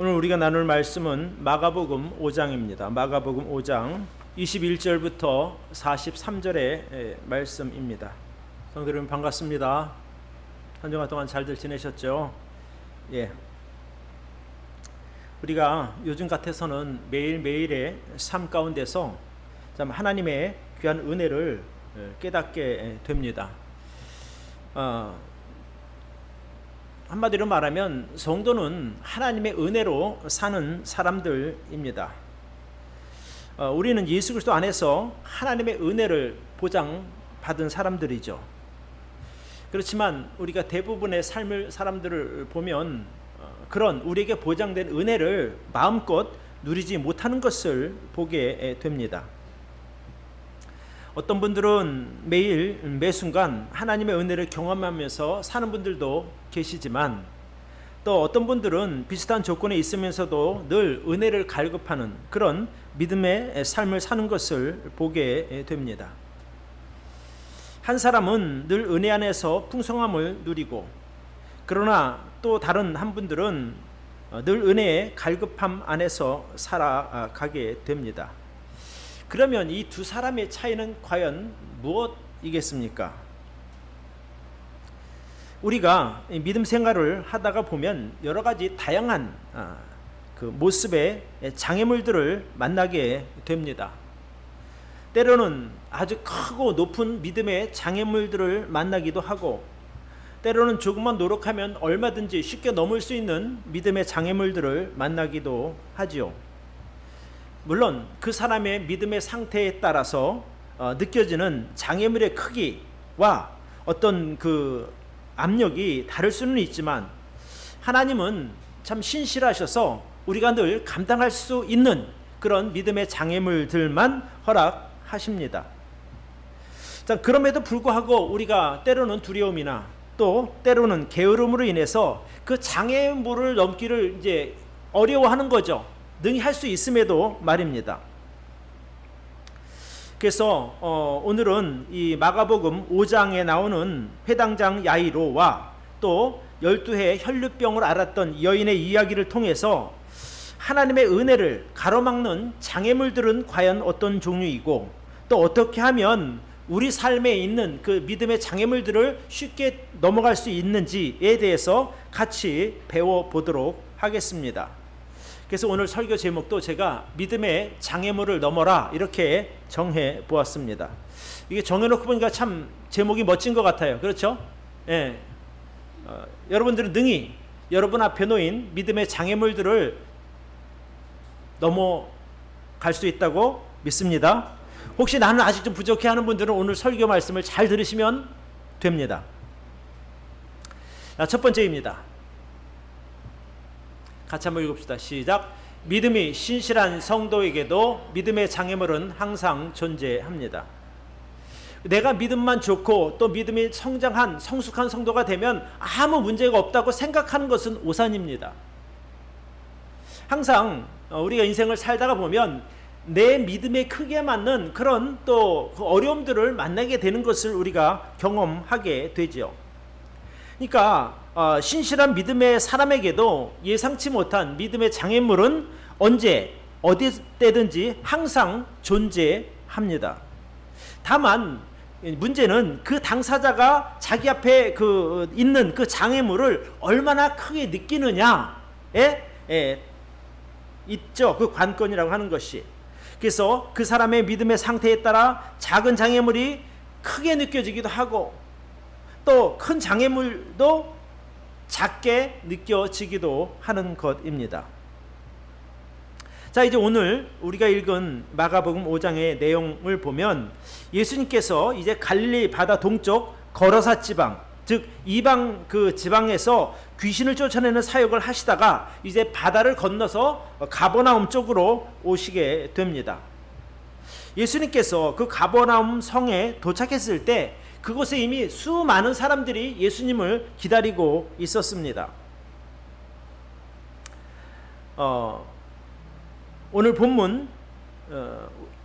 오늘 우리가 나눌 말씀은 마가복음 5장입니다. 마가복음 5장 21절부터 43절의 말씀입니다. 성도 여러분 반갑습니다. 한 주간 동안 잘들 지내셨죠? 예. 우리가 요즘 같아서는 매일매일의 삶 가운데서 참 하나님의 귀한 은혜를 깨닫게 됩니다. 한마디로 말하면 성도는 하나님의 은혜로 사는 사람들입니다. 우리는 예수 그리스도 안에서 하나님의 은혜를 보장받은 사람들이죠. 그렇지만 우리가 대부분의 삶을 사람들을 보면 그런 우리에게 보장된 은혜를 마음껏 누리지 못하는 것을 보게 됩니다. 어떤 분들은 매일 매순간 하나님의 은혜를 경험하면서 사는 분들도 계시지만 또 어떤 분들은 비슷한 조건에 있으면서도 늘 은혜를 갈급하는 그런 믿음의 삶을 사는 것을 보게 됩니다. 한 사람은 늘 은혜 안에서 풍성함을 누리고 그러나 또 다른 한 분들은 늘 은혜의 갈급함 안에서 살아가게 됩니다. 그러면 이 두 사람의 차이는 과연 무엇이겠습니까? 우리가 믿음 생활을 하다가 보면 여러 가지 다양한 그 모습의 장애물들을 만나게 됩니다. 때로는 아주 크고 높은 믿음의 장애물들을 만나기도 하고 때로는 조금만 노력하면 얼마든지 쉽게 넘을 수 있는 믿음의 장애물들을 만나기도 하지요. 물론 그 사람의 믿음의 상태에 따라서 느껴지는 장애물의 크기와 어떤 그 압력이 다를 수는 있지만 하나님은 참 신실하셔서 우리가 늘 감당할 수 있는 그런 믿음의 장애물들만 허락하십니다. 자, 그럼에도 불구하고 우리가 때로는 두려움이나 또 때로는 게으름으로 인해서 그 장애물을 넘기를 이제 어려워하는 거죠. 능히 할 수 있음에도 말입니다. 그래서 오늘은 이 마가복음 5장에 나오는 회당장 야이로와 또 12해 혈류병을 앓았던 여인의 이야기를 통해서 하나님의 은혜를 가로막는 장애물들은 과연 어떤 종류이고 또 어떻게 하면 우리 삶에 있는 그 믿음의 장애물들을 쉽게 넘어갈 수 있는지에 대해서 같이 배워보도록 하겠습니다. 그래서 오늘 설교 제목도 제가 믿음의 장애물을 넘어라 이렇게 정해 보았습니다. 이게 정해놓고 보니까 참 제목이 멋진 것 같아요. 그렇죠? 예. 여러분들은 능히 여러분 앞에 놓인 믿음의 장애물들을 넘어갈 수 있다고 믿습니다. 혹시 나는 아직 좀 부족해 하는 분들은 오늘 설교 말씀을 잘 들으시면 됩니다. 첫 번째입니다. 같이 한번 읽읍시다. 시작. 믿음이 신실한 성도에게도 믿음의 장애물은 항상 존재합니다. 내가 믿음만 좋고 또 믿음이 성장한 성숙한 성도가 되면 아무 문제가 없다고 생각하는 것은 오산입니다. 항상 우리가 인생을 살다가 보면 내 믿음의 크기에 맞는 그런 또 그 어려움들을 만나게 되는 것을 우리가 경험하게 되죠. 그러니까 신실한 믿음의 사람에게도 예상치 못한 믿음의 장애물은 언제 어디 때든지 항상 존재합니다. 다만 문제는 그 당사자가 자기 앞에 있는 그 장애물을 얼마나 크게 느끼느냐에 있죠. 그 관건이라고 하는 것이. 그래서 그 사람의 믿음의 상태에 따라 작은 장애물이 크게 느껴지기도 하고 또 큰 장애물도 작게 느껴지기도 하는 것입니다. 자, 이제 오늘 우리가 읽은 마가복음 5장의 내용을 보면 예수님께서 이제 갈릴리 바다 동쪽 거라사 지방, 즉 이방 그 지방에서 귀신을 쫓아내는 사역을 하시다가 이제 바다를 건너서 가버나움 쪽으로 오시게 됩니다. 예수님께서 그 가버나움 성에 도착했을 때 그곳에 이미 수많은 사람들이 예수님을 기다리고 있었습니다. 오늘 본문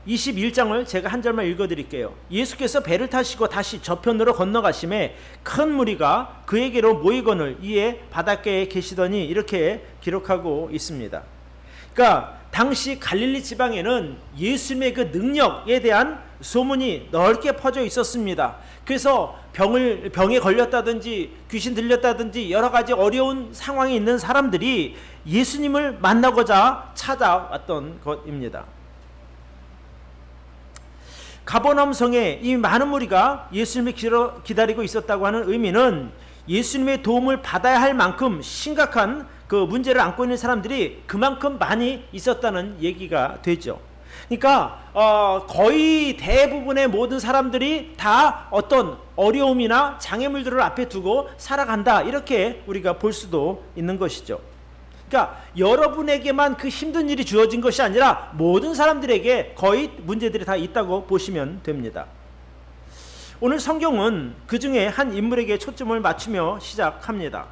21장을 제가 한 절만 읽어드릴게요. 예수께서 배를 타시고 다시 저편으로 건너가심에 큰 무리가 그에게로 모이거늘 이에 바닷가에 계시더니 이렇게 기록하고 있습니다. 그러니까 당시 갈릴리 지방에는 예수님의 그 능력에 대한 소문이 넓게 퍼져 있었습니다. 그래서 병에 걸렸다든지 귀신 들렸다든지 여러 가지 어려운 상황에 있는 사람들이 예수님을 만나고자 찾아왔던 것입니다. 가버나움 성에 이 많은 무리가 예수님을 기다리고 있었다고 하는 의미는 예수님의 도움을 받아야 할 만큼 심각한 그 문제를 안고 있는 사람들이 그만큼 많이 있었다는 얘기가 되죠. 그러니까 거의 대부분의 모든 사람들이 다 어떤 어려움이나 장애물들을 앞에 두고 살아간다, 이렇게 우리가 볼 수도 있는 것이죠. 그러니까 여러분에게만 그 힘든 일이 주어진 것이 아니라 모든 사람들에게 거의 문제들이 다 있다고 보시면 됩니다. 오늘 성경은 그 중에 한 인물에게 초점을 맞추며 시작합니다.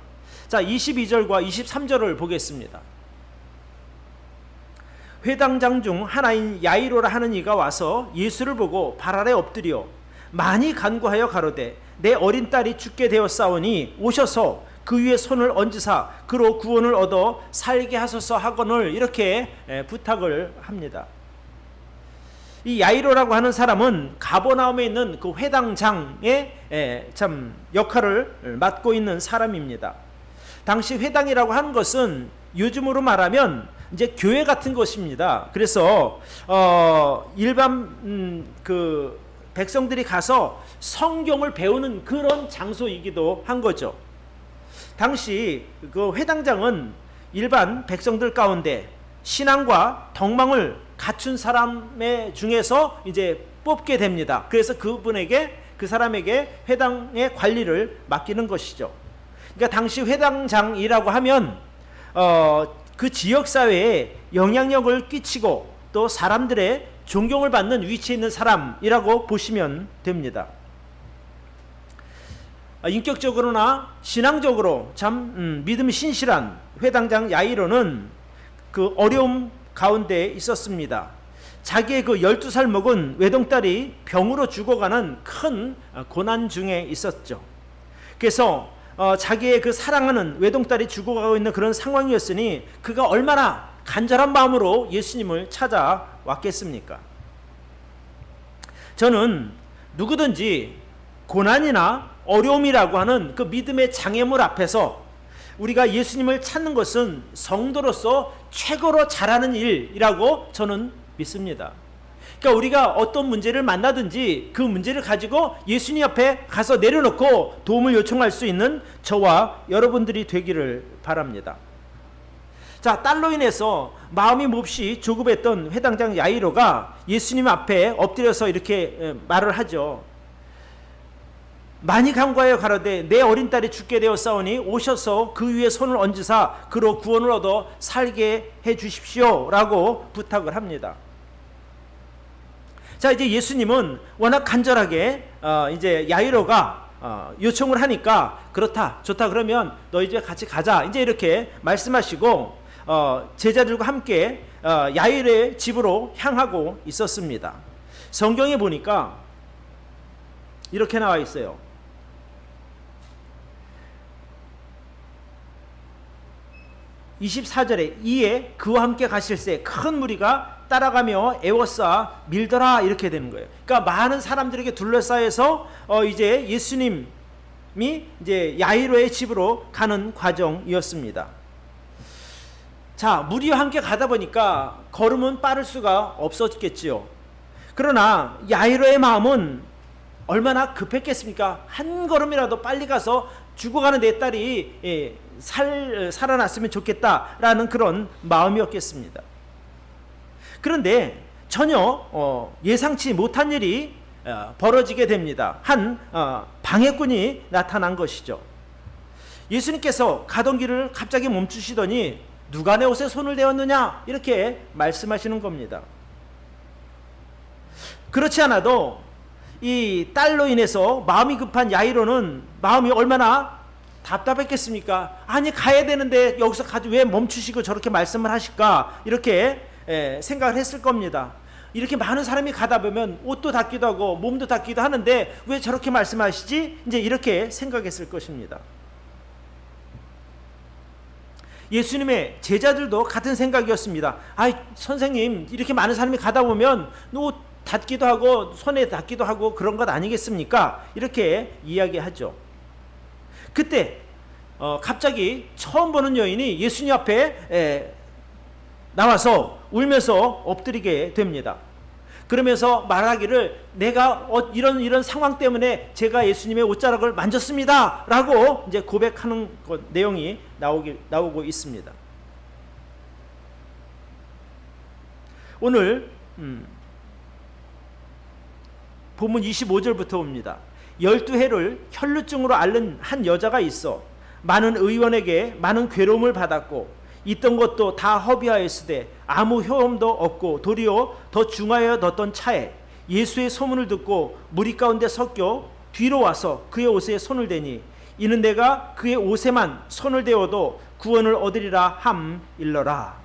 자, 22절과 23절을 보겠습니다. 회당장 중 하나인 야이로라 하는 이가 와서 예수를 보고 발 아래 엎드려 많이 간구하여 가로되 내 어린 딸이 죽게 되었사오니 오셔서 그 위에 손을 얹으사 그로 구원을 얻어 살게 하소서 하거늘, 이렇게 부탁을 합니다. 이 야이로라고 하는 사람은 가버나움에 있는 그 회당장의 참 역할을 맡고 있는 사람입니다. 당시 회당이라고 하는 것은 요즘으로 말하면 이제 교회 같은 것입니다. 그래서 일반 그 백성들이 가서 성경을 배우는 그런 장소이기도 한 거죠. 당시 그 회당장은 일반 백성들 가운데 신앙과 덕망을 갖춘 사람의 중에서 이제 뽑게 됩니다. 그래서 그 사람에게 회당의 관리를 맡기는 것이죠. 그러니까 당시 회당장이라고 하면 그 지역 사회에 영향력을 끼치고 또 사람들의 존경을 받는 위치에 있는 사람이라고 보시면 됩니다. 인격적으로나 신앙적으로 참 믿음이 신실한 회당장 야이로는 그 어려움 가운데 있었습니다. 자기의 그 12살 먹은 외동딸이 병으로 죽어가는 큰 고난 중에 있었죠. 그래서 자기의 그 사랑하는 외동딸이 죽어가고 있는 그런 상황이었으니 그가 얼마나 간절한 마음으로 예수님을 찾아왔겠습니까? 저는 누구든지 고난이나 어려움이라고 하는 그 믿음의 장애물 앞에서 우리가 예수님을 찾는 것은 성도로서 최고로 잘하는 일이라고 저는 믿습니다. 그러니까 우리가 어떤 문제를 만나든지 그 문제를 가지고 예수님 앞에 가서 내려놓고 도움을 요청할 수 있는 저와 여러분들이 되기를 바랍니다. 자, 딸로 인해서 마음이 몹시 조급했던 회당장 야이로가 예수님 앞에 엎드려서 이렇게 말을 하죠. 많이 간구하여 가로되 내 어린 딸이 죽게 되었사오니 오셔서 그 위에 손을 얹으사 그로 구원을 얻어 살게 해 주십시오 라고 부탁을 합니다. 자, 이제 예수님은 워낙 간절하게 이제 야이로가 요청을 하니까 그렇다, 좋다, 그러면 너희 집에 같이 가자, 이제 이렇게 말씀하시고 제자들과 함께 야이로의 집으로 향하고 있었습니다. 성경에 보니까 이렇게 나와 있어요. 24절에 이에 그와 함께 가실새 큰 무리가 따라가며 애워싸 밀더라, 이렇게 되는 거예요. 그러니까 많은 사람들에게 둘러싸여서 이제 예수님이 이제 야이로의 집으로 가는 과정이었습니다. 자, 무리와 함께 가다 보니까 걸음은 빠를 수가 없었겠지요. 그러나 야이로의 마음은 얼마나 급했겠습니까? 한 걸음이라도 빨리 가서 죽어가는 내 딸이 살아났으면 좋겠다라는 그런 마음이었겠습니다. 그런데 전혀 예상치 못한 일이 벌어지게 됩니다. 한 방해꾼이 나타난 것이죠. 예수님께서 가던 길을 갑자기 멈추시더니 누가 내 옷에 손을 대었느냐, 이렇게 말씀하시는 겁니다. 그렇지 않아도 이 딸로 인해서 마음이 급한 야이로는 마음이 얼마나 답답했겠습니까? 아니, 가야 되는데 여기서 왜 멈추시고 저렇게 말씀을 하실까, 이렇게 생각을 했을 겁니다. 이렇게 많은 사람이 가다 보면 옷도 닦기도 하고 몸도 닦기도 하는데 왜 저렇게 말씀하시지? 이제 이렇게 생각했을 것입니다. 예수님의 제자들도 같은 생각이었습니다. 아, 선생님, 이렇게 많은 사람이 가다 보면 옷 닦기도 하고 손에 닦기도 하고 그런 것 아니겠습니까? 이렇게 이야기하죠. 그때 갑자기 처음 보는 여인이 예수님 앞에 나와서 울면서 엎드리게 됩니다. 그러면서 말하기를 내가 이런 상황 때문에 제가 예수님의 옷자락을 만졌습니다 라고 이제 고백하는 내용이 나오고 있습니다. 오늘 본문 25절부터 옵니다. 12해를 혈루증으로 앓는 한 여자가 있어 많은 의원에게 많은 괴로움을 받았고 있던 것도 다 허비하였으되 아무 효험도 없고 도리어 더 중하여졌던 차에 예수의 소문을 듣고 무리 가운데 섞여 뒤로 와서 그의 옷에 손을 대니 이는 내가 그의 옷에만 손을 대어도 구원을 얻으리라 함일러라.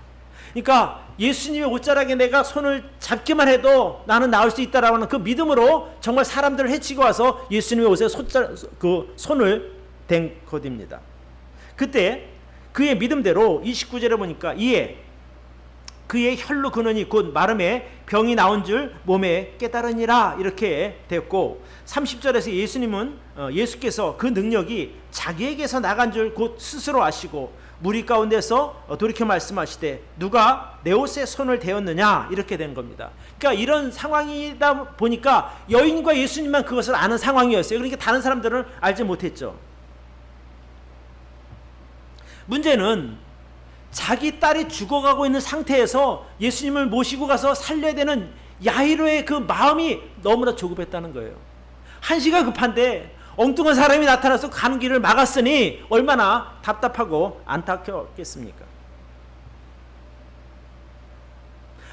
그러니까 예수님의 옷자락에 내가 손을 잡기만 해도 나는 나을 수 있다라고 하는 그 믿음으로 정말 사람들을 해치고 와서 예수님의 옷에 손을 댄 것입니다. 그때 그의 믿음대로 29절에 보니까 이에 그의 혈루 근원이 곧 마름에 병이 나온 줄 몸에 깨달으니라 이렇게 됐고 30절에서 예수께서 그 능력이 자기에게서 나간 줄 곧 스스로 아시고 무리 가운데서 돌이켜 말씀하시되 누가 내 옷에 손을 대었느냐 이렇게 된 겁니다. 그러니까 이런 상황이다 보니까 여인과 예수님만 그것을 아는 상황이었어요. 그러니까 다른 사람들은 알지 못했죠. 문제는 자기 딸이 죽어가고 있는 상태에서 예수님을 모시고 가서 살려야 되는 야이로의 그 마음이 너무나 조급했다는 거예요. 한시가 급한데 엉뚱한 사람이 나타나서 가는 길을 막았으니 얼마나 답답하고 안타깝겠습니까?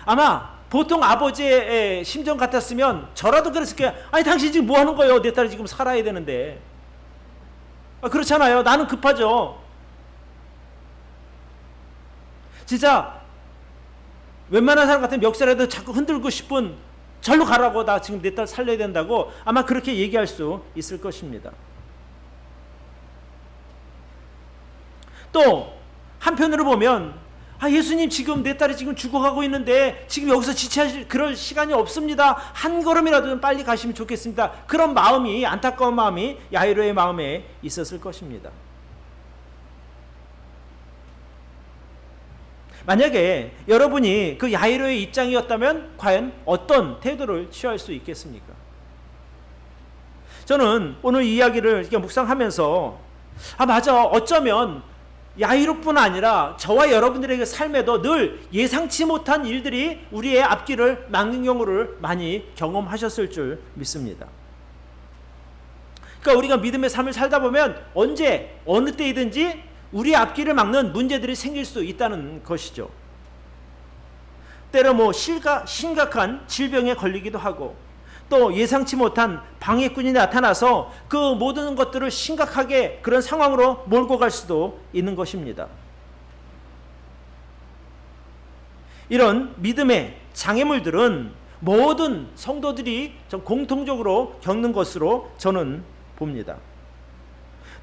아마 보통 아버지의 심정 같았으면 저라도 그랬을 거예요. 아니 당신 지금 뭐 하는 거예요? 내 딸이 지금 살아야 되는데. 그렇잖아요. 나는 급하죠. 진짜 웬만한 사람 같으면 멱살에도 자꾸 흔들고 싶은 절로 가라고 나 지금 내 딸 살려야 된다고 아마 그렇게 얘기할 수 있을 것입니다. 또 한편으로 보면 예수님 지금 내 딸이 지금 죽어가고 있는데 지금 여기서 지체하실 그럴 시간이 없습니다. 한 걸음이라도 좀 빨리 가시면 좋겠습니다. 그런 마음이 안타까운 마음이 야이로의 마음에 있었을 것입니다. 만약에 여러분이 그 야이로의 입장이었다면 과연 어떤 태도를 취할 수 있겠습니까? 저는 오늘 이 이야기를 이렇게 묵상하면서 맞아, 어쩌면 야이로뿐 아니라 저와 여러분들의 삶에도 늘 예상치 못한 일들이 우리의 앞길을 막는 경우를 많이 경험하셨을 줄 믿습니다. 그러니까 우리가 믿음의 삶을 살다 보면 언제 어느 때이든지 우리 앞길을 막는 문제들이 생길 수 있다는 것이죠. 때로 심각한 질병에 걸리기도 하고 또 예상치 못한 방해꾼이 나타나서 그 모든 것들을 심각하게 그런 상황으로 몰고 갈 수도 있는 것입니다. 이런 믿음의 장애물들은 모든 성도들이 공통적으로 겪는 것으로 저는 봅니다.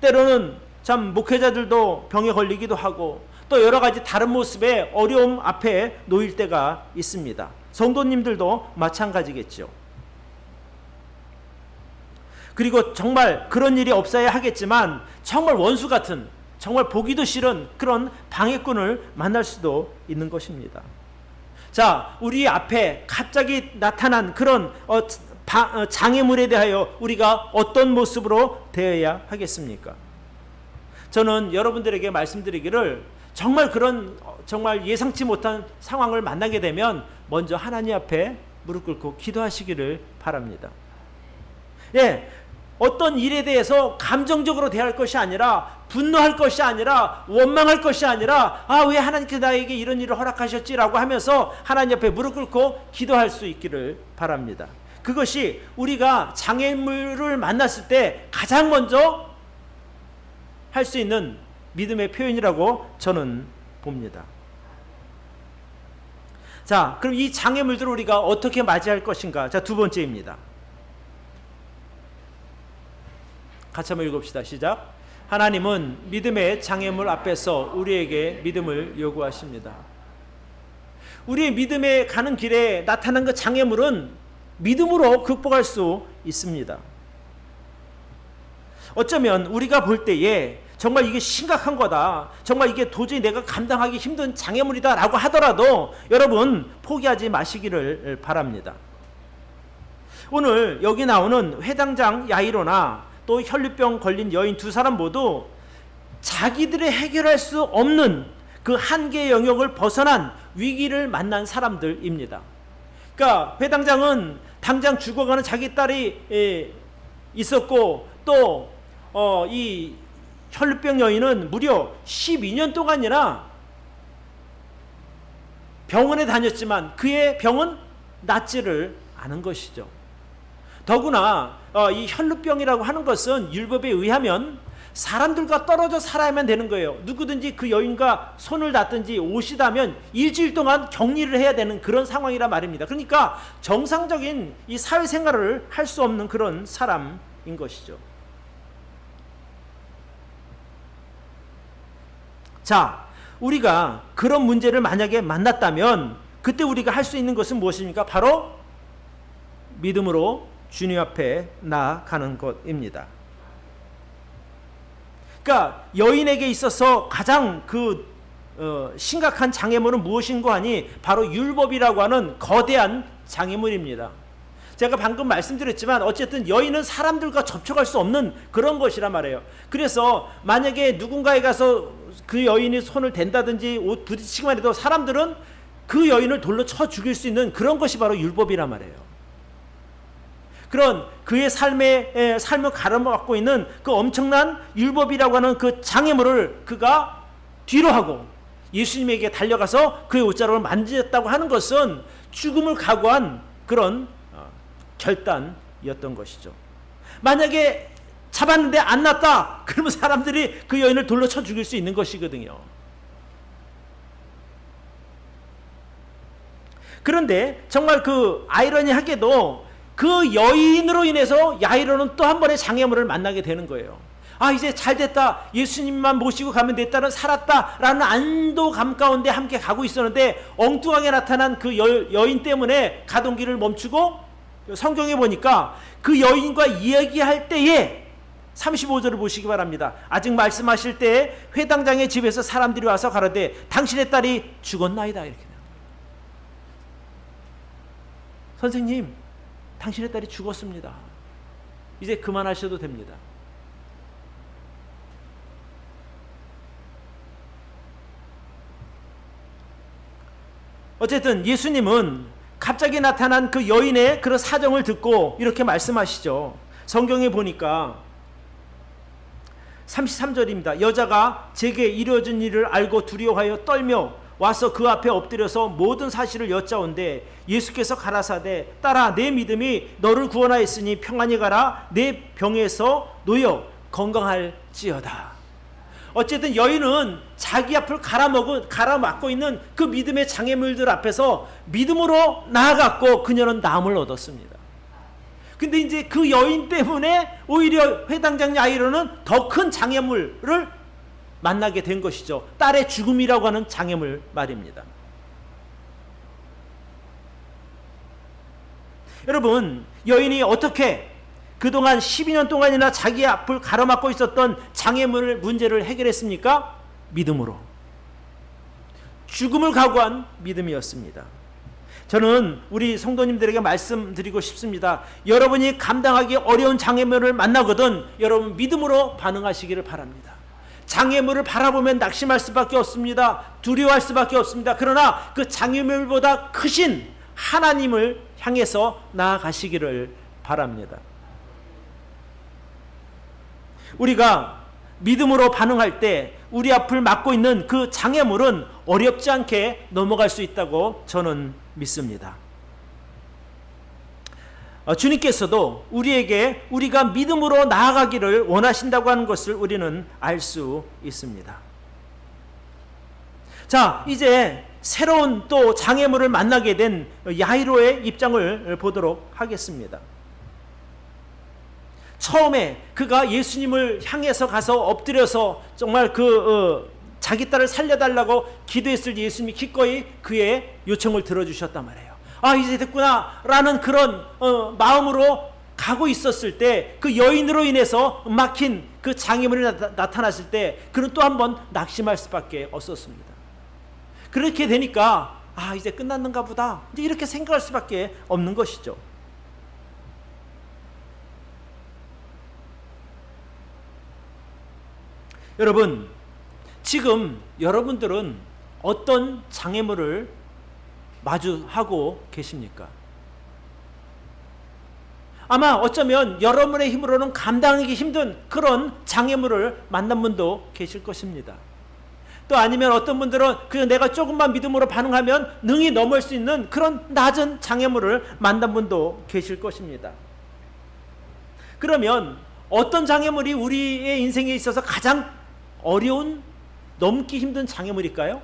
때로는 참 목회자들도 병에 걸리기도 하고 또 여러 가지 다른 모습의 어려움 앞에 놓일 때가 있습니다. 성도님들도 마찬가지겠죠. 그리고 정말 그런 일이 없어야 하겠지만 정말 원수 같은 정말 보기도 싫은 그런 방해꾼을 만날 수도 있는 것입니다. 자, 우리 앞에 갑자기 나타난 그런 장애물에 대하여 우리가 어떤 모습으로 대해야 하겠습니까? 저는 여러분들에게 말씀드리기를 정말 그런 정말 예상치 못한 상황을 만나게 되면 먼저 하나님 앞에 무릎 꿇고 기도하시기를 바랍니다. 어떤 일에 대해서 감정적으로 대할 것이 아니라 분노할 것이 아니라 원망할 것이 아니라 왜 하나님께서 나에게 이런 일을 허락하셨지라고 하면서 하나님 앞에 무릎 꿇고 기도할 수 있기를 바랍니다. 그것이 우리가 장애물을 만났을 때 가장 먼저 할 수 있는 믿음의 표현이라고 저는 봅니다. 자, 그럼 이 장애물들을 우리가 어떻게 맞이할 것인가? 자, 두 번째입니다. 같이 한번 읽읍시다. 시작. 하나님은 믿음의 장애물 앞에서 우리에게 믿음을 요구하십니다. 우리의 믿음에 가는 길에 나타난 그 장애물은 믿음으로 극복할 수 있습니다. 어쩌면 우리가 볼 때에 정말 이게 심각한 거다, 정말 이게 도저히 내가 감당하기 힘든 장애물이다 라고 하더라도 여러분 포기하지 마시기를 바랍니다. 오늘 여기 나오는 회당장 야이로나 또 혈류병 걸린 여인 두 사람 모두 자기들이 해결할 수 없는 그 한계 영역을 벗어난 위기를 만난 사람들입니다. 그러니까 회당장은 당장 죽어가는 자기 딸이 있었고, 또 이 혈류병 여인은 무려 12년 동안이나 병원에 다녔지만 그의 병은 낫지를 않은 것이죠. 더구나 이 혈류병이라고 하는 것은 율법에 의하면 사람들과 떨어져 살아야만 되는 거예요. 누구든지 그 여인과 손을 닿든지 오시다면 일주일 동안 격리를 해야 되는 그런 상황이라 말입니다. 그러니까 정상적인 이 사회생활을 할 수 없는 그런 사람인 것이죠. 자, 우리가 그런 문제를 만약에 만났다면 그때 우리가 할 수 있는 것은 무엇입니까? 바로 믿음으로 주님 앞에 나아가는 것입니다. 그러니까 여인에게 있어서 가장 심각한 장애물은 무엇인가 하니 바로 율법이라고 하는 거대한 장애물입니다. 제가 방금 말씀드렸지만 어쨌든 여인은 사람들과 접촉할 수 없는 그런 것이란 말이에요. 그래서 만약에 누군가에 가서 그 여인이 손을 댄다든지 옷 부딪히기만 해도 사람들은 그 여인을 돌로 쳐 죽일 수 있는 그런 것이 바로 율법이란 말이에요. 그런 그의 삶을 가로막고 있는 그 엄청난 율법이라고 하는 그 장애물을 그가 뒤로 하고 예수님에게 달려가서 그의 옷자락을 만졌다고 하는 것은 죽음을 각오한 그런 결단이었던 것이죠. 만약에 잡았는데 안 났다, 그러면 사람들이 그 여인을 돌로 쳐 죽일 수 있는 것이거든요. 그런데 정말 그 아이러니하게도 그 여인으로 인해서 야이로는 또 한 번의 장애물을 만나게 되는 거예요. 아, 이제 잘 됐다, 예수님만 모시고 가면 내 딸은 살았다 라는 안도감 가운데 함께 가고 있었는데 엉뚱하게 나타난 그 여인 때문에 가던 길을 멈추고 성경에 보니까 그 여인과 이야기할 때에 35절을 보시기 바랍니다. 아직 말씀하실 때에 회당장의 집에서 사람들이 와서 가로되 당신의 딸이 죽었나이다, 이렇게. 선생님, 당신의 딸이 죽었습니다. 이제 그만하셔도 됩니다. 어쨌든 예수님은 갑자기 나타난 그 여인의 그런 사정을 듣고 이렇게 말씀하시죠. 성경에 보니까 33절입니다. 여자가 제게 이루어진 일을 알고 두려워하여 떨며 와서 그 앞에 엎드려서 모든 사실을 여짜온데 예수께서 가라사대 딸아, 내 믿음이 너를 구원하였으니 평안히 가라, 내 병에서 놓여 건강할지어다. 어쨌든 여인은 자기 앞을 가라막고 있는 그 믿음의 장애물들 앞에서 믿음으로 나아갔고 그녀는 나음을 얻었습니다. 근데 이제 그 여인 때문에 오히려 회당장 야이로는 더 큰 장애물을 만나게 된 것이죠. 딸의 죽음이라고 하는 장애물 말입니다. 여러분, 여인이 어떻게 그동안 12년 동안이나 자기 앞을 가로막고 있었던 장애물 문제를 해결했습니까? 믿음으로. 죽음을 각오한 믿음이었습니다. 저는 우리 성도님들에게 말씀드리고 싶습니다. 여러분이 감당하기 어려운 장애물을 만나거든 여러분 믿음으로 반응하시기를 바랍니다. 장애물을 바라보면 낙심할 수밖에 없습니다. 두려워할 수밖에 없습니다. 그러나 그 장애물보다 크신 하나님을 향해서 나아가시기를 바랍니다. 우리가 믿음으로 반응할 때 우리 앞을 막고 있는 그 장애물은 어렵지 않게 넘어갈 수 있다고 저는 믿습니다. 주님께서도 우리에게 우리가 믿음으로 나아가기를 원하신다고 하는 것을 우리는 알 수 있습니다. 자, 이제 새로운 또 장애물을 만나게 된 야이로의 입장을 보도록 하겠습니다. 처음에 그가 예수님을 향해서 가서 엎드려서 정말 자기 딸을 살려달라고 기도했을 때 예수님이 기꺼이 그의 요청을 들어주셨단 말이에요. 아, 이제 됐구나 라는 그런 마음으로 가고 있었을 때 그 여인으로 인해서 막힌 그 장애물이 나타났을 때 그는 또 한 번 낙심할 수밖에 없었습니다. 그렇게 되니까 아, 이제 끝났는가 보다 이제 이렇게 생각할 수밖에 없는 것이죠. 여러분, 지금 여러분들은 어떤 장애물을 마주하고 계십니까? 아마 어쩌면 여러분의 힘으로는 감당하기 힘든 그런 장애물을 만난 분도 계실 것입니다. 또 아니면 어떤 분들은 그냥 내가 조금만 믿음으로 반응하면 능히 넘을 수 있는 그런 낮은 장애물을 만난 분도 계실 것입니다. 그러면 어떤 장애물이 우리의 인생에 있어서 가장 어려운, 넘기 힘든 장애물일까요?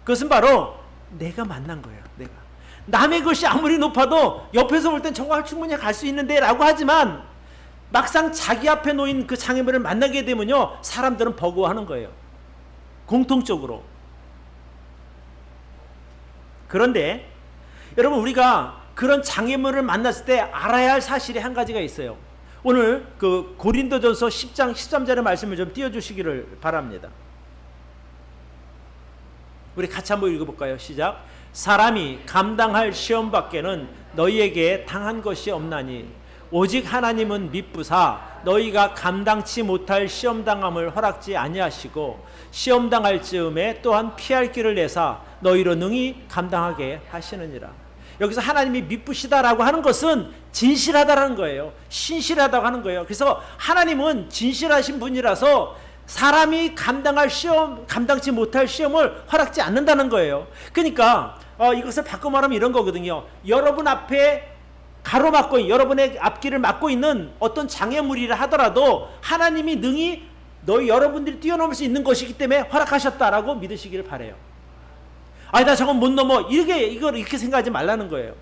그것은 바로 내가 만난 거예요. 내가. 남의 것이 아무리 높아도 옆에서 볼 땐 정말 충분히 갈 수 있는데 라고 하지만 막상 자기 앞에 놓인 그 장애물을 만나게 되면요, 사람들은 버거워하는 거예요. 공통적으로. 그런데 여러분, 우리가 그런 장애물을 만났을 때 알아야 할 사실이 한 가지가 있어요. 오늘 그 고린도전서 10장 13절의 말씀을 좀 띄워주시기를 바랍니다. 우리 같이 한번 읽어볼까요? 시작. 사람이 감당할 시험 밖에는 너희에게 당한 것이 없나니 오직 하나님은 미쁘사 너희가 감당치 못할 시험당함을 허락지 아니하시고 시험당할 즈음에 또한 피할 길을 내사 너희로 능히 감당하게 하시느니라. 여기서 하나님이 미쁘시다라고 하는 것은 진실하다라는 거예요. 신실하다고 하는 거예요. 그래서 하나님은 진실하신 분이라서 사람이 감당치 못할 시험을 허락지 않는다는 거예요. 그러니까 이것을 바꿔 말하면 이런 거거든요. 여러분 앞에 가로막고 여러분의 앞길을 막고 있는 어떤 장애물이라 하더라도 하나님이 능히 여러분들이 뛰어넘을 수 있는 것이기 때문에 허락하셨다라고 믿으시기를 바라요. 아니, 나 저건 못 넘어. 이걸 이렇게 생각하지 말라는 거예요.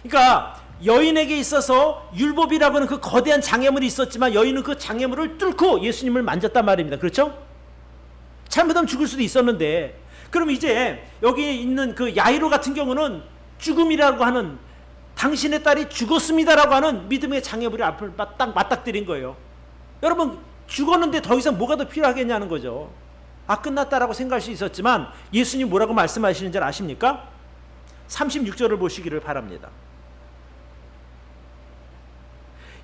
그러니까 여인에게 있어서 율법이라고 하는 그 거대한 장애물이 있었지만 여인은 그 장애물을 뚫고 예수님을 만졌단 말입니다. 그렇죠? 잘못하면 죽을 수도 있었는데, 그럼 이제 여기 있는 그 야이로 같은 경우는 죽음이라고 하는, 당신의 딸이 죽었습니다라고 하는 믿음의 장애물이 앞을 딱 맞닥뜨린 거예요. 여러분, 죽었는데 더 이상 뭐가 더 필요하겠냐는 거죠. 아, 끝났다라고 생각할 수 있었지만 예수님 뭐라고 말씀하시는 줄 아십니까? 36절을 보시기를 바랍니다.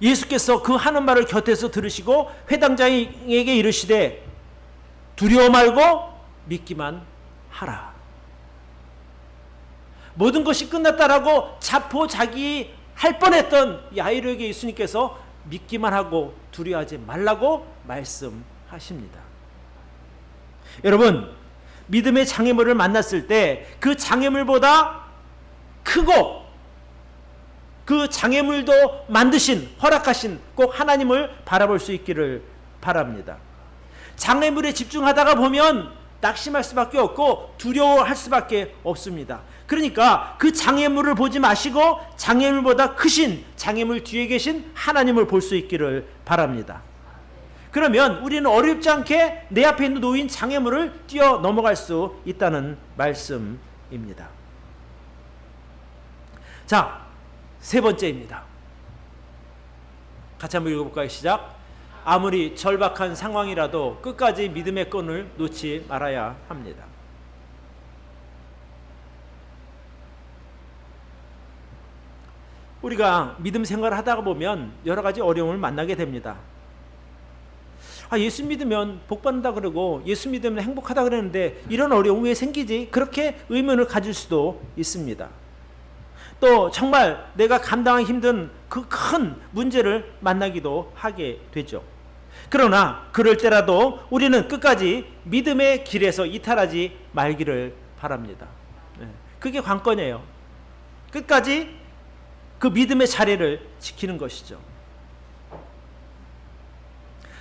예수께서 그 하는 말을 곁에서 들으시고 회당장에게 이르시되 두려워 말고 믿기만 하라. 모든 것이 끝났다라고 자포자기 할 뻔했던 야이로에게 예수님께서 믿기만 하고 두려워하지 말라고 말씀하십니다. 여러분, 믿음의 장애물을 만났을 때 그 장애물보다 크고 그 장애물도 만드신, 허락하신 꼭 하나님을 바라볼 수 있기를 바랍니다. 장애물에 집중하다가 보면 낙심할 수밖에 없고 두려워할 수밖에 없습니다. 그러니까 그 장애물을 보지 마시고 장애물보다 크신, 장애물 뒤에 계신 하나님을 볼 수 있기를 바랍니다. 그러면 우리는 어렵지 않게 내 앞에 있는 놓인 장애물을 뛰어 넘어갈 수 있다는 말씀입니다. 자, 세 번째입니다. 같이 한번 읽어볼까요? 시작. 아무리 절박한 상황이라도 끝까지 믿음의 끈을 놓지 말아야 합니다. 우리가 믿음 생활을 하다가 보면 여러 가지 어려움을 만나게 됩니다. 아, 예수 믿으면 복 받는다 그러고 예수 믿으면 행복하다 그러는데 이런 어려움이 왜 생기지? 그렇게 의문을 가질 수도 있습니다. 또 정말 내가 감당하기 힘든 그 큰 문제를 만나기도 하게 되죠. 그러나 그럴 때라도 우리는 끝까지 믿음의 길에서 이탈하지 말기를 바랍니다. 그게 관건이에요. 끝까지 그 믿음의 자리를 지키는 것이죠.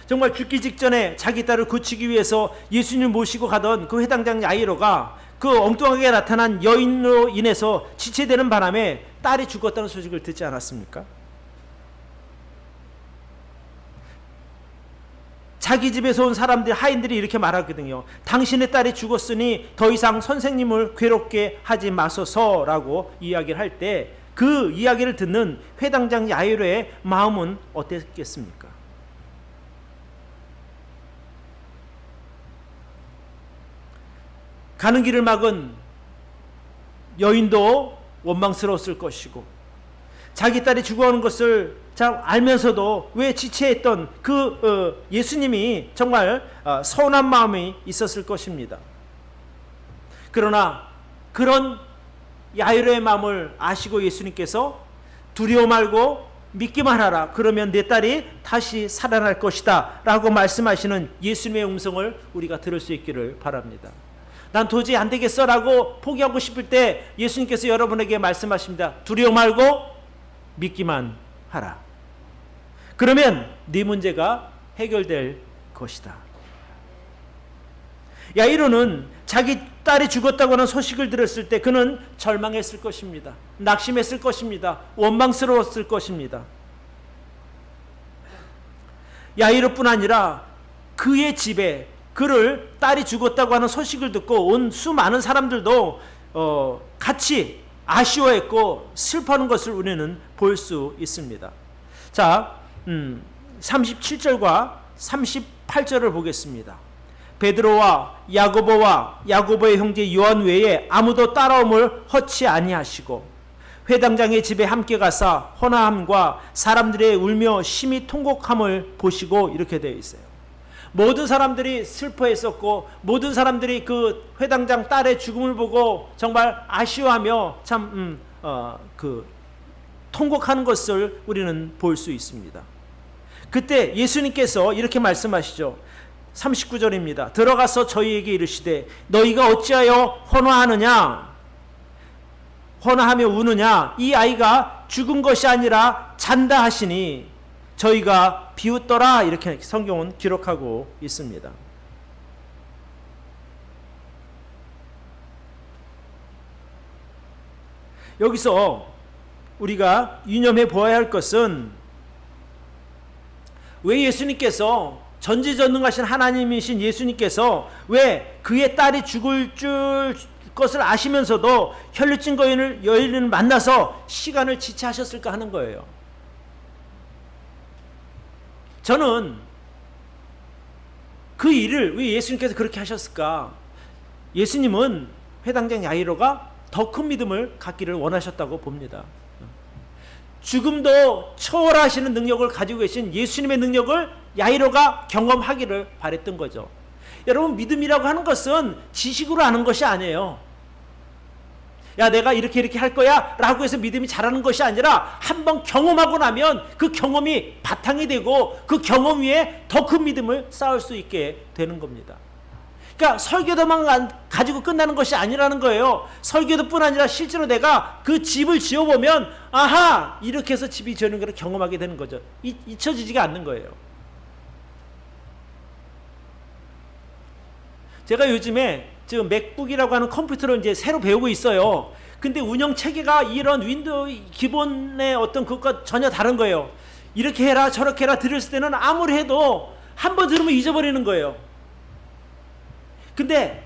정말 죽기 직전에 자기 딸을 고치기 위해서 예수님을 모시고 가던 그 회당장 야이로가 그 엉뚱하게 나타난 여인으로 인해서 지체되는 바람에 딸이 죽었다는 소식을 듣지 않았습니까? 자기 집에서 온 사람들, 하인들이 이렇게 말하거든요. 당신의 딸이 죽었으니 더 이상 선생님을 괴롭게 하지 마소서라고 이야기를 할 때 그 이야기를 듣는 회당장 야이로의 마음은 어땠겠습니까? 가는 길을 막은 여인도 원망스러웠을 것이고, 자기 딸이 죽어가는 것을 잘 알면서도 왜 지체했던 그 예수님이 정말 서운한 마음이 있었을 것입니다. 그러나 그런 야이로의 마음을 아시고 예수님께서 두려워 말고 믿기만 하라, 그러면 내 딸이 다시 살아날 것이다 라고 말씀하시는 예수님의 음성을 우리가 들을 수 있기를 바랍니다. 난 도저히 안 되겠어 라고 포기하고 싶을 때 예수님께서 여러분에게 말씀하십니다. 두려워 말고 믿기만 하라. 그러면 네 문제가 해결될 것이다. 야이로는 자기 딸이 죽었다고 하는 소식을 들었을 때 그는 절망했을 것입니다. 낙심했을 것입니다. 원망스러웠을 것입니다. 야이로뿐 아니라 그의 집에 그를 딸이 죽었다고 하는 소식을 듣고 온 수많은 사람들도 같이 아쉬워했고 슬퍼하는 것을 우리는 볼 수 있습니다. 자, 37절과 38절을 보겠습니다. 베드로와 야고보와 야고보의 형제 요한 외에 아무도 따라옴을 허치 아니하시고 회당장의 집에 함께 가사 헌화함과 사람들의 울며 심히 통곡함을 보시고, 이렇게 되어 있어요. 모든 사람들이 슬퍼했었고 모든 사람들이 그 회당장 딸의 죽음을 보고 정말 아쉬워하며 참 통곡하는 것을 우리는 볼 수 있습니다. 그때 예수님께서 이렇게 말씀하시죠. 39절입니다. 들어가서 저희에게 이르시되 너희가 어찌하여 헌화하느냐, 헌화하며 우느냐, 이 아이가 죽은 것이 아니라 잔다 하시니 저희가 비웃더라, 이렇게 성경은 기록하고 있습니다. 여기서 우리가 유념해 보아야 할 것은 왜 예수님께서, 전지전능하신 하나님이신 예수님께서 왜 그의 딸이 죽을 것을 아시면서도 혈루증 여인을 만나서 시간을 지체하셨을까 하는 거예요. 저는 그 일을 왜 예수님께서 그렇게 하셨을까? 예수님은 회당장 야이로가 더 큰 믿음을 갖기를 원하셨다고 봅니다. 죽음도 초월하시는 능력을 가지고 계신 예수님의 능력을 야이로가 경험하기를 바랬던 거죠. 여러분, 믿음이라고 하는 것은 지식으로 아는 것이 아니에요. 야, 내가 이렇게 할 거야 라고 해서 믿음이 자라는 것이 아니라 한번 경험하고 나면 그 경험이 바탕이 되고 그 경험 위에 더 큰 믿음을 쌓을 수 있게 되는 겁니다. 그러니까 설교도만 가지고 끝나는 것이 아니라는 거예요. 설교도뿐 아니라 실제로 내가 그 집을 지어보면 아하, 이렇게 해서 집이 지어지는 걸 경험하게 되는 거죠. 잊혀지지가 않는 거예요. 제가 요즘에 지금 맥북이라고 하는 컴퓨터를 이제 새로 배우고 있어요. 근데 운영 체계가 이런 윈도우 기본의 어떤 그것과 전혀 다른 거예요. 이렇게 해라 저렇게 해라 들었을 때는 아무리 해도 한 번 들으면 잊어버리는 거예요. 근데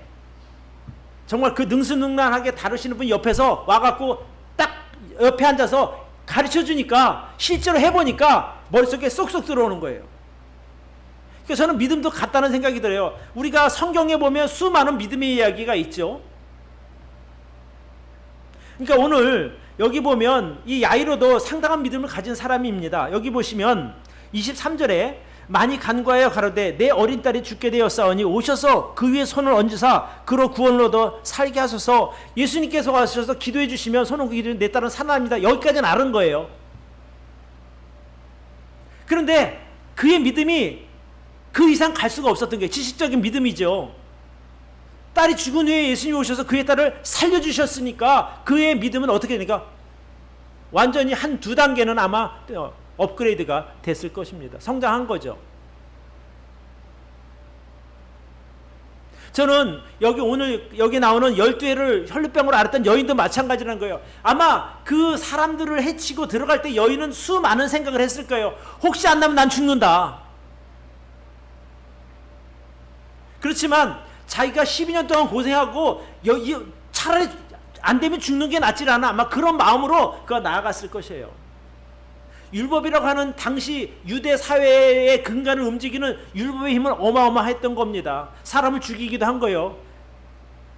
정말 그 능수능란하게 다루시는 분 옆에서 와갖고 딱 옆에 앉아서 가르쳐 주니까 실제로 해보니까 머릿속에 쏙쏙 들어오는 거예요. 그래서 저는 믿음도 같다는 생각이 들어요. 우리가 성경에 보면 수많은 믿음의 이야기가 있죠. 그러니까 오늘 여기 보면 이 야이로도 상당한 믿음을 가진 사람입니다. 여기 보시면 23절에 많이 간과하여 가로되 내 어린 딸이 죽게 되었사오니 오셔서 그 위에 손을 얹으사 그로 구원을 얻어 살게 하소서. 예수님께서 가셔서 기도해 주시면 손 얹고 기도해 내 딸은 살아납니다. 여기까지는 아는 거예요. 그런데 그의 믿음이 그 이상 갈 수가 없었던 게 지식적인 믿음이죠. 딸이 죽은 후에 예수님이 오셔서 그의 딸을 살려주셨으니까 그의 믿음은 어떻게 되니까 완전히 한 두 단계는 아마 업그레이드가 됐을 것입니다. 성장한 거죠. 저는 오늘 여기 나오는 12회를 혈루병으로 앓았던 여인도 마찬가지라는 거예요. 아마 그 사람들을 해치고 들어갈 때 여인은 수많은 생각을 했을 거예요. 혹시 안 나면 난 죽는다. 그렇지만 자기가 12년 동안 고생하고 차라리 안 되면 죽는 게 낫지 않아. 아마 그런 마음으로 그가 나아갔을 것이에요. 율법이라고 하는 당시 유대 사회의 근간을 움직이는 율법의 힘은 어마어마했던 겁니다. 사람을 죽이기도 한 거예요.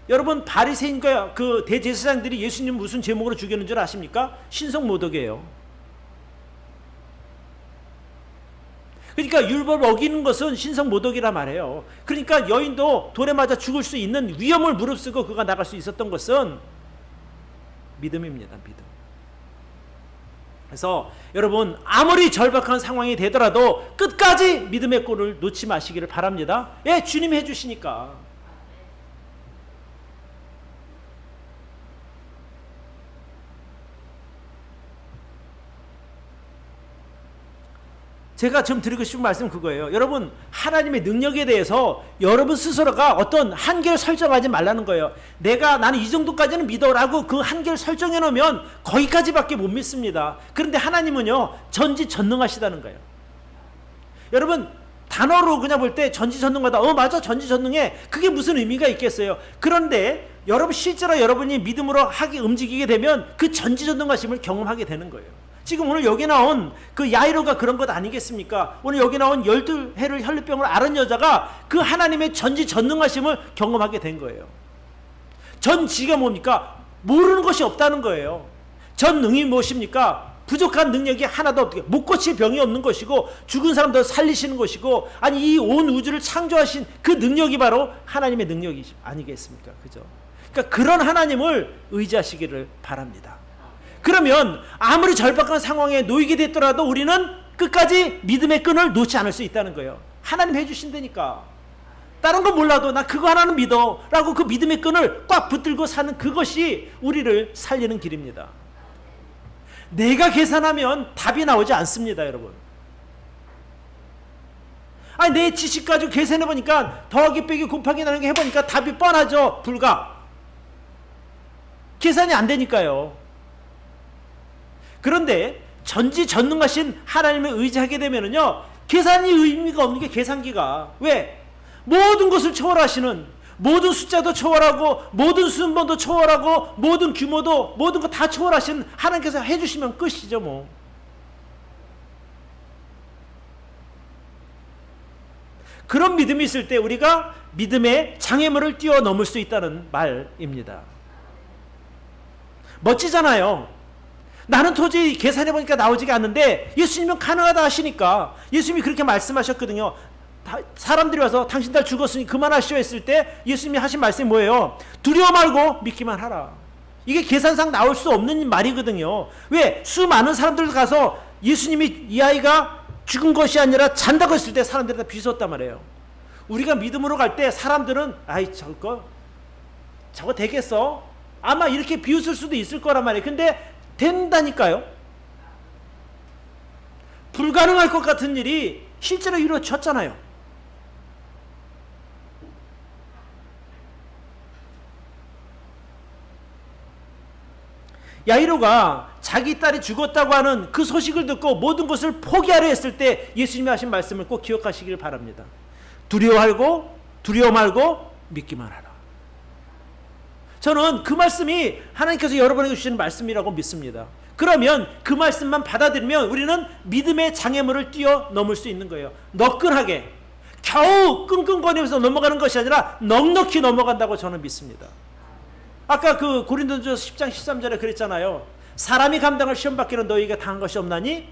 여러분, 바리새인과 그 대제사장들이 예수님 무슨 제목으로 죽이는 줄 아십니까? 신성모독이에요. 그러니까 율법을 어기는 것은 신성모독이라 말해요. 그러니까 여인도 돌에 맞아 죽을 수 있는 위험을 무릅쓰고 그가 나갈 수 있었던 것은 믿음입니다. 믿음. 그래서 여러분, 아무리 절박한 상황이 되더라도 끝까지 믿음의 꼴을 놓지 마시기를 바랍니다. 예, 주님이 해주시니까. 제가 지금 드리고 싶은 말씀은 그거예요. 여러분, 하나님의 능력에 대해서 여러분 스스로가 어떤 한계를 설정하지 말라는 거예요. 나는 이 정도까지는 믿어라고 그 한계를 설정해 놓으면 거기까지밖에 못 믿습니다. 그런데 하나님은요, 전지전능하시다는 거예요. 여러분, 단어로 그냥 볼 때 전지전능하다. 맞아, 전지전능해. 그게 무슨 의미가 있겠어요? 그런데 여러분, 실제로 여러분이 믿음으로 움직이게 되면 그 전지전능하심을 경험하게 되는 거예요. 지금 오늘 여기 나온 그 야이로가 그런 것 아니겠습니까? 오늘 여기 나온 12해를 혈루병을 앓은 여자가 그 하나님의 전지전능하심을 경험하게 된 거예요. 전지가 뭡니까? 모르는 것이 없다는 거예요. 전능이 무엇입니까? 부족한 능력이 하나도 없게, 못 고칠 병이 없는 것이고, 죽은 사람도 살리시는 것이고, 아니 이 온 우주를 창조하신 그 능력이 바로 하나님의 능력이 아니겠습니까? 그죠? 그러니까 그런 하나님을 의지하시기를 바랍니다. 그러면 아무리 절박한 상황에 놓이게 됐더라도 우리는 끝까지 믿음의 끈을 놓지 않을 수 있다는 거예요. 하나님 해주신다니까. 다른 건 몰라도 나 그거 하나는 믿어 라고 그 믿음의 끈을 꽉 붙들고 사는 그것이 우리를 살리는 길입니다. 내가 계산하면 답이 나오지 않습니다, 여러분. 아니, 내 지식 가지고 계산해보니까 더하기 빼기 곱하기 나누기 해보니까 답이 뻔하죠. 불가. 계산이 안 되니까요. 그런데 전지전능하신 하나님을 의지하게 되면은요, 계산이 의미가 없는 게 계산기가. 왜? 모든 것을 초월하시는, 모든 숫자도 초월하고, 모든 순번도 초월하고, 모든 규모도, 모든 거 다 초월하신 하나님께서 해주시면 끝이죠, 뭐. 그런 믿음이 있을 때 우리가 믿음의 장애물을 뛰어넘을 수 있다는 말입니다. 멋지잖아요. 나는 도저히 계산해보니까 나오지가 않는데 예수님은 가능하다 하시니까 예수님이 그렇게 말씀하셨거든요. 사람들이 와서 당신 딸 죽었으니 그만하시오 했을 때 예수님이 하신 말씀이 뭐예요? 두려워 말고 믿기만 하라. 이게 계산상 나올 수 없는 말이거든요. 왜? 수많은 사람들 가서 예수님이 이 아이가 죽은 것이 아니라 잔다고 했을 때 사람들이 다 비웃었단 말이에요. 우리가 믿음으로 갈 때 사람들은 아이 저거 되겠어? 아마 이렇게 비웃을 수도 있을 거란 말이에요. 근데 된다니까요. 불가능할 것 같은 일이 실제로 이루어졌잖아요. 야이로가 자기 딸이 죽었다고 하는 그 소식을 듣고 모든 것을 포기하려 했을 때 예수님이 하신 말씀을 꼭 기억하시길 바랍니다. 두려워 말고 믿기만 하라. 저는 그 말씀이 하나님께서 여러분에게 주시는 말씀이라고 믿습니다. 그러면 그 말씀만 받아들이면 우리는 믿음의 장애물을 뛰어넘을 수 있는 거예요. 너끈하게 겨우 끙끙거리면서 넘어가는 것이 아니라 넉넉히 넘어간다고 저는 믿습니다. 아까 그 고린도전서 10장 13절에 그랬잖아요. 사람이 감당할 시험 받기는 너희가 당한 것이 없나니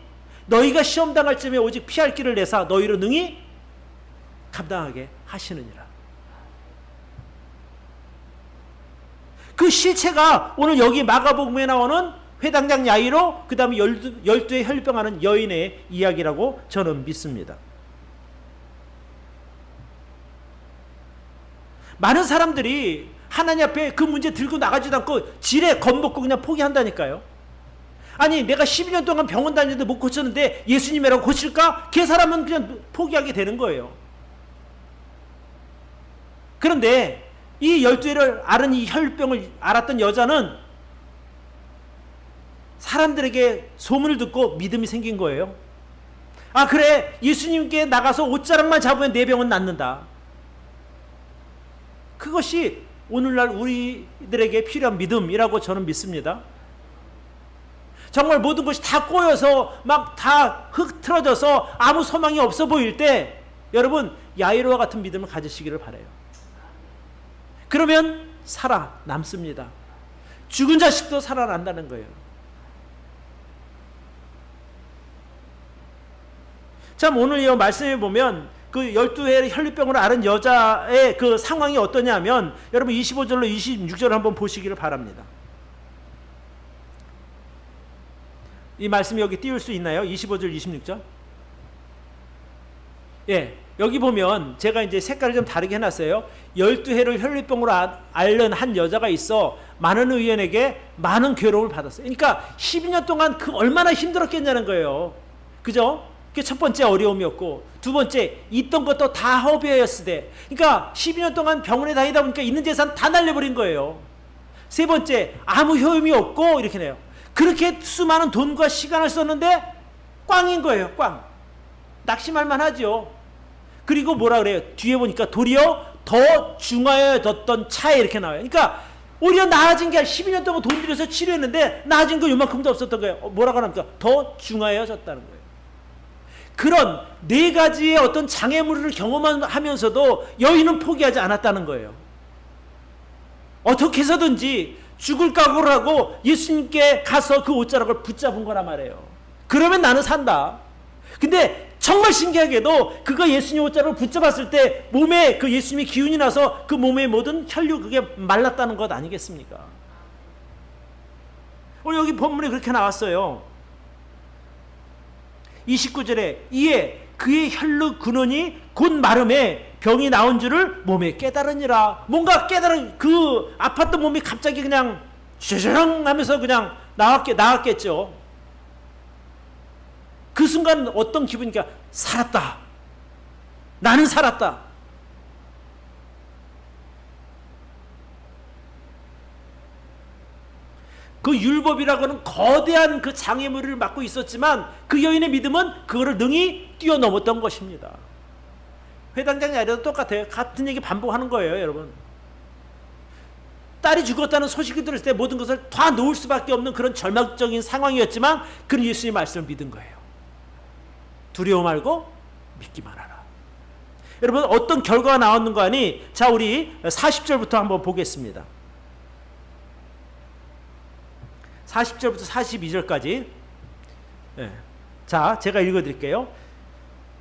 너희가 시험 당할 쯤에 오직 피할 길을 내사 너희로 능히 감당하게 하시느니라. 그 실체가 오늘 여기 마가복음에 나오는 회당장 야이로, 그 다음에 12의 혈병하는 여인의 이야기라고 저는 믿습니다. 많은 사람들이 하나님 앞에 그 문제 들고 나가지도 않고 지레 겁먹고 그냥 포기한다니까요. 아니 내가 12년 동안 병원 다니는데 못 고쳤는데 예수님이라고 고칠까? 그 사람은 그냥 포기하게 되는 거예요. 그런데 이 12해를 앓은 이 혈병을 앓았던 여자는 사람들에게 소문을 듣고 믿음이 생긴 거예요. 아, 그래, 예수님께 나가서 옷자락만 잡으면 내 병은 낫는다. 그것이 오늘날 우리들에게 필요한 믿음이라고 저는 믿습니다. 정말 모든 것이 다 꼬여서 막 다 흐트러져서 아무 소망이 없어 보일 때 여러분, 야이로와 같은 믿음을 가지시기를 바라요. 그러면 살아남습니다. 죽은 자식도 살아난다는 거예요. 참, 오늘 이 말씀에 보면 그 12해 혈류병으로 앓은 여자의 그 상황이 어떠냐면, 여러분 25절로 26절을 한번 보시기를 바랍니다. 이 말씀이 여기 띄울 수 있나요? 25절 26절. 예, 여기 보면 제가 이제 색깔을 좀 다르게 해놨어요. 12해를 혈류병으로 앓는 한 여자가 있어 많은 의원에게 많은 괴로움을 받았어요. 그러니까 12년 동안 그 얼마나 힘들었겠냐는 거예요. 그죠? 그게 첫 번째 어려움이었고, 두 번째 있던 것도 다 허비하였으되, 그러니까 12년 동안 병원에 다니다 보니까 있는 재산 다 날려버린 거예요. 세 번째, 아무 효험이 없고, 이렇게 해요. 그렇게 수많은 돈과 시간을 썼는데 꽝인 거예요. 꽝. 낙심할만 하죠. 그리고 뭐라 그래요? 뒤에 보니까 도리어 더 중하여졌던 차에 이렇게 나와요. 그러니까 오히려 나아진 게 12년 동안 돈 들여서 치료했는데 나아진 거 요만큼도 없었던 거예요. 뭐라고 합니까? 더 중하여졌다는 거예요. 그런 네 가지의 어떤 장애물을 경험하면서도 여인은 포기하지 않았다는 거예요. 어떻게 해서든지 죽을 각오를 하고 예수님께 가서 그 옷자락을 붙잡은 거란 말이에요. 그러면 나는 산다. 근데 정말 신기하게도 그가 예수님 옷자락을 붙잡았을 때 몸에 그 예수님의 기운이 나서 그 몸의 모든 혈류 그게 말랐다는 것 아니겠습니까? 오늘 여기 본문에 그렇게 나왔어요. 29절에 이에 그의 혈루 근원이 곧 마름에 병이 나온 줄을 몸에 깨달으니라. 뭔가 깨달은 그 아팠던 몸이 갑자기 그냥 쉐셔렁 하면서 그냥 나왔겠죠. 그 순간 어떤 기분이니까 살았다. 나는 살았다. 그 율법이라고 하는 거대한 그 장애물을 맡고 있었지만 그 여인의 믿음은 그거를 능히 뛰어넘었던 것입니다. 회당장 야이로도 똑같아요. 같은 얘기 반복하는 거예요, 여러분. 딸이 죽었다는 소식이 들었을 때 모든 것을 다 놓을 수밖에 없는 그런 절망적인 상황이었지만 그는 예수님의 말씀을 믿은 거예요. 두려워 말고 믿기만 하라. 여러분, 어떤 결과가 나왔는가 하니, 자, 우리 40절부터 한번 보겠습니다. 40절부터 42절까지. 네. 자, 제가 읽어드릴게요.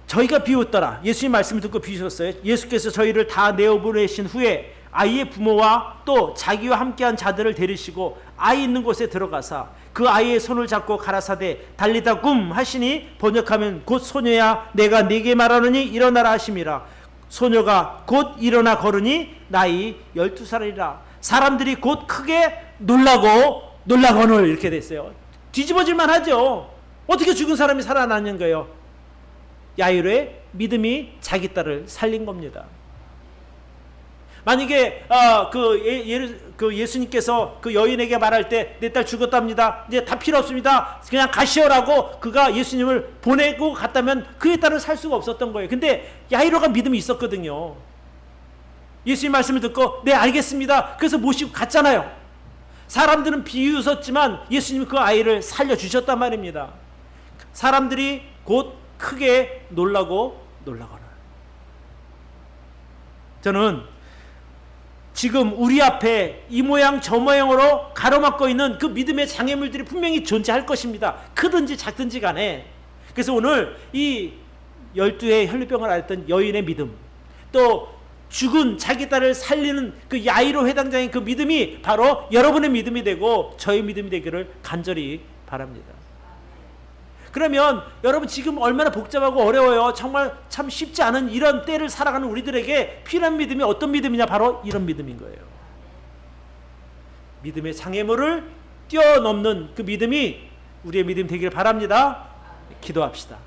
저희가 비웃더라. 예수님 말씀을 듣고 비웃었어요. 예수께서 저희를 다 내어보내신 후에 아이의 부모와 또 자기와 함께한 자들을 데리시고 아이 있는 곳에 들어가사 그 아이의 손을 잡고 가라사대 달리다 굼 하시니 번역하면 곧 소녀야 내가 네게 말하노니 일어나라 하심이라. 소녀가 곧 일어나 걸으니 나이 12살이라. 사람들이 곧 크게 놀라거늘 이렇게 됐어요. 뒤집어질만 하죠. 어떻게 죽은 사람이 살아나는 거예요? 야이로의 믿음이 자기 딸을 살린 겁니다. 만약에 예수님께서 그 여인에게 말할 때 내 딸 죽었답니다. 이제 다 필요 없습니다. 그냥 가시오라고 그가 예수님을 보내고 갔다면 그의 딸을 살 수가 없었던 거예요. 근데 야이로가 믿음이 있었거든요. 예수님 말씀을 듣고 네 알겠습니다. 그래서 모시고 갔잖아요. 사람들은 비웃었지만 예수님은 그 아이를 살려주셨단 말입니다. 사람들이 곧 크게 놀라거나. 저는 지금 우리 앞에 이 모양 저 모양으로 가로막고 있는 그 믿음의 장애물들이 분명히 존재할 것입니다. 크든지 작든지 간에. 그래서 오늘 이 12해 혈류병을 앓았던 여인의 믿음, 또 죽은 자기 딸을 살리는 그 야이로 회당장의 그 믿음이 바로 여러분의 믿음이 되고 저의 믿음이 되기를 간절히 바랍니다. 그러면 여러분 지금 얼마나 복잡하고 어려워요. 정말 참 쉽지 않은 이런 때를 살아가는 우리들에게 필요한 믿음이 어떤 믿음이냐? 바로 이런 믿음인 거예요. 믿음의 장애물을 뛰어넘는 그 믿음이 우리의 믿음 되기를 바랍니다. 기도합시다.